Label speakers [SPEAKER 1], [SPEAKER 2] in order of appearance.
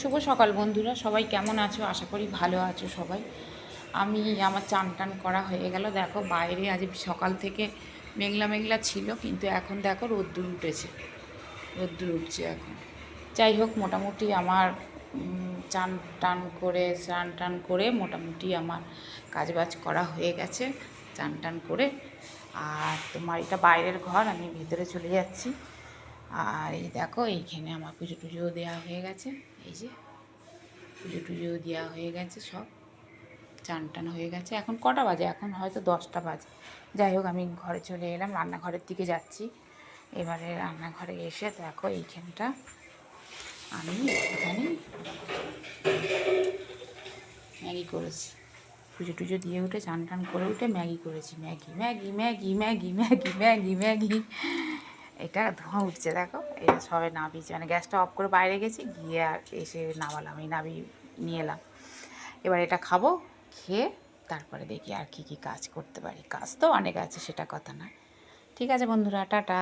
[SPEAKER 1] শুভ সকাল বন্ধুরা, সবাই কেমন আছো? আশা করি ভালো আছো সবাই। আমার চান টান করা হয়ে গেল। দেখো বাইরে আজ সকাল থেকে মেঘলা মেঘলা ছিল, কিন্তু এখন দেখো রোদ্দুর উঠেছে, রোদ্দুর উঠছে এখন। যাই হোক, মোটামুটি আমার চান টান করে স্নান টান করে মোটামুটি আমার কাজবাজ করা হয়ে গেছে চান টান করে। আর তোমার এটা বাইরের ঘর, আমি ভেতরে চলে যাচ্ছি। আর এই দেখো এইখানে আমার পুজো টুজোও দেওয়া হয়ে গেছে। এই যে পুজো টুজো দেওয়া হয়ে গেছে, সব চান টান হয়ে গেছে। এখন কটা বাজে? এখন হয়তো 10টা বাজে। যাই হোক, আমি ঘরে চলে এলাম, রান্নাঘরের দিকে যাচ্ছি। এবারে রান্নাঘরে এসে দেখো এইখানটা আমি এখানে ম্যাগি করেছি। পুজো টুজো দিয়ে উঠে চান টান করে উঠে ম্যাগি করেছি। Maggi Maggi Maggi Maggi Maggi Maggi Maggi এটা ধোঁয়া উঠছে দেখো। এটা সবে নাবিয়েছি, মানে গ্যাসটা অফ করে বাইরে গেছি, গিয়ে আর এসে নামালাম, এই নিয়ে এলাম। এবার এটা খাবো, খেয়ে তারপরে দেখি আর কি কি কাজ করতে পারি। কাজ তো অনেক আছে, সেটা কথা না। ঠিক আছে বন্ধুরা, টাটা।